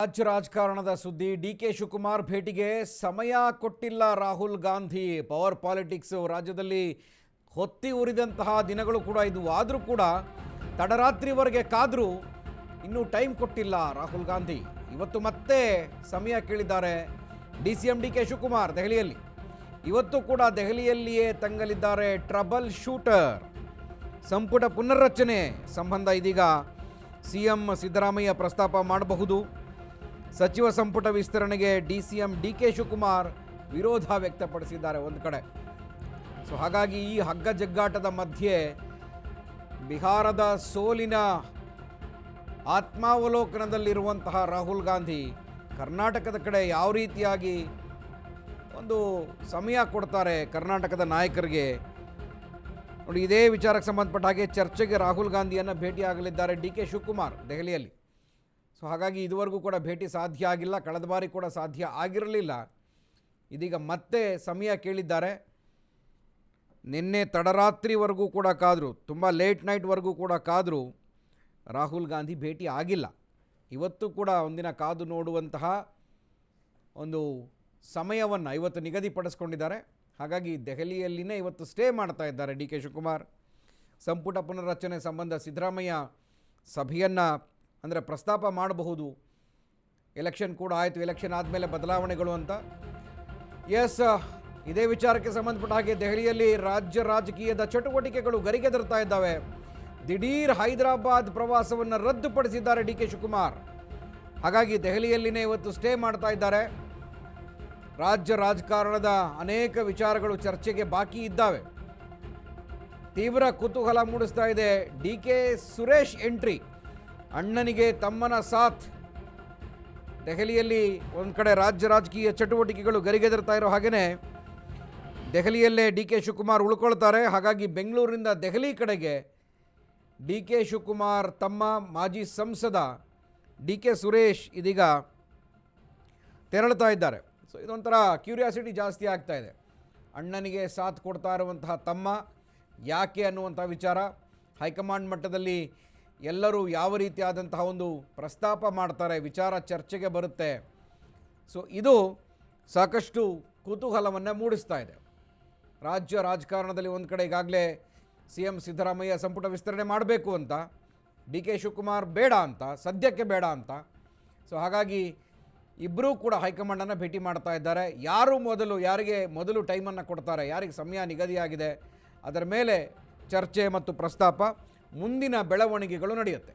ರಾಜ್ಯ ರಾಜಕಾರಣದ ಸುದ್ದಿ. ಡಿ.ಕೆ. ಶಿವಕುಮಾರ್ ಭೇಟಿಗೆ ಸಮಯ ಕೊಟ್ಟಿಲ್ಲ ರಾಹುಲ್ ಗಾಂಧಿ. ಪವರ್ ಪಾಲಿಟಿಕ್ಸ್ ರಾಜ್ಯದಲ್ಲಿ ಹೊತ್ತಿ ಉರಿದಂತಹ ದಿನಗಳು ಕೂಡ ಇದು. ಆದರೂ ಕೂಡ ತಡರಾತ್ರಿವರೆಗೆ ಕಾದರೂ ಇನ್ನೂ ಟೈಮ್ ಕೊಟ್ಟಿಲ್ಲ ರಾಹುಲ್ ಗಾಂಧಿ. ಇವತ್ತು ಮತ್ತೆ ಸಮಯ ಕೇಳಿದ್ದಾರೆ ಡಿ.ಸಿ.ಎಂ. ಡಿ.ಕೆ. ಶಿವಕುಮಾರ್ ದೆಹಲಿಯಲ್ಲಿ. ಇವತ್ತು ಕೂಡ ದೆಹಲಿಯಲ್ಲಿಯೇ ತಂಗಲಿದ್ದಾರೆ ಟ್ರಬಲ್ ಶೂಟರ್. ಸಂಪುಟ ಪುನರ್ರಚನೆ ಸಂಬಂಧ ಇದೀಗ ಸಿ.ಎಂ. ಸಿದ್ದರಾಮಯ್ಯ ಪ್ರಸ್ತಾಪ ಮಾಡಬಹುದು. ಸಚಿವ ಸಂಪುಟ ವಿಸ್ತರಣೆಗೆ ಡಿ.ಸಿ.ಎಂ. ಡಿ.ಕೆ. ಶಿವಕುಮಾರ್ ವಿರೋಧ ವ್ಯಕ್ತಪಡಿಸಿದ್ದಾರೆ ಒಂದು ಕಡೆ. ಸೊ ಹಾಗಾಗಿ ಈ ಹಗ್ಗ ಜಗ್ಗಾಟದ ಮಧ್ಯೆ ಬಿಹಾರದ ಸೋಲಿನ ಆತ್ಮಾವಲೋಕನದಲ್ಲಿರುವಂತಹ ರಾಹುಲ್ ಗಾಂಧಿ ಕರ್ನಾಟಕದ ಕಡೆ ಯಾವ ರೀತಿಯಾಗಿ ಒಂದು ಸಮಯ ಕೊಡ್ತಾರೆ ಕರ್ನಾಟಕದ ನಾಯಕರಿಗೆ ನೋಡಿ. ಇದೇ ವಿಚಾರಕ್ಕೆ ಸಂಬಂಧಪಟ್ಟ ಹಾಗೆ ಚರ್ಚೆಗೆ ರಾಹುಲ್ ಗಾಂಧಿಯನ್ನು ಭೇಟಿಯಾಗಲಿದ್ದಾರೆ ಡಿ.ಕೆ. ಶಿವಕುಮಾರ್ ದೆಹಲಿಯಲ್ಲಿ. ಸೊ ಹಾಗಾಗಿ ಇದುವರೆಗೂ ಕೂಡ ಭೇಟಿ ಸಾಧ್ಯ ಆಗಿಲ್ಲ, ಕಳೆದ ಬಾರಿ ಕೂಡ ಸಾಧ್ಯ ಆಗಿರಲಿಲ್ಲ. ಇದೀಗ ಮತ್ತೆ ಸಮಯ ಕೇಳಿದ್ದಾರೆ. ನಿನ್ನೆ ತಡರಾತ್ರಿವರೆಗೂ ಕೂಡ ಕಾದರು, ತುಂಬ ಲೇಟ್ ನೈಟ್ವರೆಗೂ ಕೂಡ ಕಾದರು, ರಾಹುಲ್ ಗಾಂಧಿ ಭೇಟಿ ಆಗಿಲ್ಲ. ಇವತ್ತು ಕೂಡ ಒಂದಿನ ಕಾದು ನೋಡುವಂತಹ ಒಂದು ಸಮಯವನ್ನು ಇವತ್ತು ನಿಗದಿಪಡಿಸ್ಕೊಂಡಿದ್ದಾರೆ. ಹಾಗಾಗಿ ದೆಹಲಿಯಲ್ಲಿನೇ ಇವತ್ತು ಸ್ಟೇ ಮಾಡ್ತಾ ಇದ್ದಾರೆ ಡಿ.ಕೆ. ಶಿವಕುಮಾರ್. ಸಂಪುಟ ಪುನರ್ರಚನೆ ಸಂಬಂಧ ಸಿದ್ದರಾಮಯ್ಯ ಸಭೆಯನ್ನು ಅಂದರೆ ಪ್ರಸ್ತಾಪ ಮಾಡಬಹುದು. ಎಲೆಕ್ಷನ್ ಕೂಡ ಆಯಿತು, ಎಲೆಕ್ಷನ್ ಆದಮೇಲೆ ಬದಲಾವಣೆಗಳು ಅಂತ. ಎಸ್, ಇದೇ ವಿಚಾರಕ್ಕೆ ಸಂಬಂಧಪಟ್ಟ ಹಾಗೆ ದೆಹಲಿಯಲ್ಲಿ ರಾಜ್ಯ ರಾಜಕೀಯದ ಚಟುವಟಿಕೆಗಳು ಗರಿಗೆದರ್ತಾ ಇದ್ದಾವೆ. ದಿಢೀರ್ ಹೈದರಾಬಾದ್ ಪ್ರವಾಸವನ್ನು ರದ್ದುಪಡಿಸಿದ್ದಾರೆ ಡಿ.ಕೆ. ಶಿವಕುಮಾರ್. ಹಾಗಾಗಿ ದೆಹಲಿಯಲ್ಲಿನೇ ಇವತ್ತು ಸ್ಟೇ ಮಾಡ್ತಾ ಇದ್ದಾರೆ. ರಾಜ್ಯ ರಾಜಕಾರಣದ ಅನೇಕ ವಿಚಾರಗಳು ಚರ್ಚೆಗೆ ಬಾಕಿ ಇದ್ದಾವೆ. ತೀವ್ರ ಕುತೂಹಲ ಮೂಡಿಸ್ತಾ ಇದೆ ಡಿ.ಕೆ. ಸುರೇಶ್ ಎಂಟ್ರಿ. ಅಣ್ಣನಿಗೆ ತಮ್ಮನ ಸಾಥ್. ದೆಹಲಿಯಲ್ಲಿ ಒಂದು ಕಡೆ ರಾಜ್ಯ ರಾಜಕೀಯ ಚಟುವಟಿಕೆಗಳು ಗರಿಗೆದರ್ತಾ ಇರೋ ಹಾಗೆಯೇ ದೆಹಲಿಯಲ್ಲೇ ಡಿ.ಕೆ. ಶಿವಕುಮಾರ್ ಉಳ್ಕೊಳ್ತಾರೆ. ಹಾಗಾಗಿ ಬೆಂಗಳೂರಿನಿಂದ ದೆಹಲಿ ಕಡೆಗೆ ಡಿ.ಕೆ. ಶಿವಕುಮಾರ್ ತಮ್ಮ ಮಾಜಿ ಸಂಸದ ಡಿ.ಕೆ. ಸುರೇಶ್ ಇದೀಗ ತೆರಳುತ್ತಾ ಇದ್ದಾರೆ. ಸೊ ಇದೊಂಥರ ಕ್ಯೂರಿಯಾಸಿಟಿ ಜಾಸ್ತಿ ಆಗ್ತಾ ಇದೆ. ಅಣ್ಣನಿಗೆ ಸಾಥ್ ಕೊಡ್ತಾ ಇರುವಂತಹ ತಮ್ಮ ಯಾಕೆ ಅನ್ನುವಂಥ ವಿಚಾರ ಹೈಕಮಾಂಡ್ ಮಟ್ಟದಲ್ಲಿ ಎಲ್ಲರೂ ಯಾವ ರೀತಿಯಾದಂತಹ ಒಂದು ಪ್ರಸ್ತಾಪ ಮಾಡ್ತಾರೆ, ವಿಚಾರ ಚರ್ಚೆಗೆ ಬರುತ್ತೆ. ಸೊ ಇದು ಸಾಕಷ್ಟು ಕುತೂಹಲವನ್ನು ಮೂಡಿಸ್ತಾ ಇದೆ. ರಾಜ್ಯ ರಾಜಕಾರಣದಲ್ಲಿ ಒಂದು ಕಡೆ ಈಗಾಗಲೇ ಸಿ.ಎಂ. ಸಿದ್ದರಾಮಯ್ಯ ಸಂಪುಟ ವಿಸ್ತರಣೆ ಮಾಡಬೇಕು ಅಂತ, ಡಿ.ಕೆ. ಶಿವಕುಮಾರ್ ಬೇಡ ಅಂತ, ಸದ್ಯಕ್ಕೆ ಬೇಡ ಅಂತ. ಸೊ ಹಾಗಾಗಿ ಇಬ್ಬರೂ ಕೂಡ ಹೈಕಮಾಂಡನ್ನು ಭೇಟಿ ಮಾಡ್ತಾ ಇದ್ದಾರೆ. ಯಾರಿಗೆ ಮೊದಲು ಟೈಮನ್ನು ಕೊಡ್ತಾರೆ, ಯಾರಿಗೆ ಸಮಯ ನಿಗದಿಯಾಗಿದೆ, ಅದರ ಮೇಲೆ ಚರ್ಚೆ ಮತ್ತು ಪ್ರಸ್ತಾಪ ಮುಂದಿನ ಬೆಳವಣಿಗೆಗಳು ನಡೆಯುತ್ತೆ.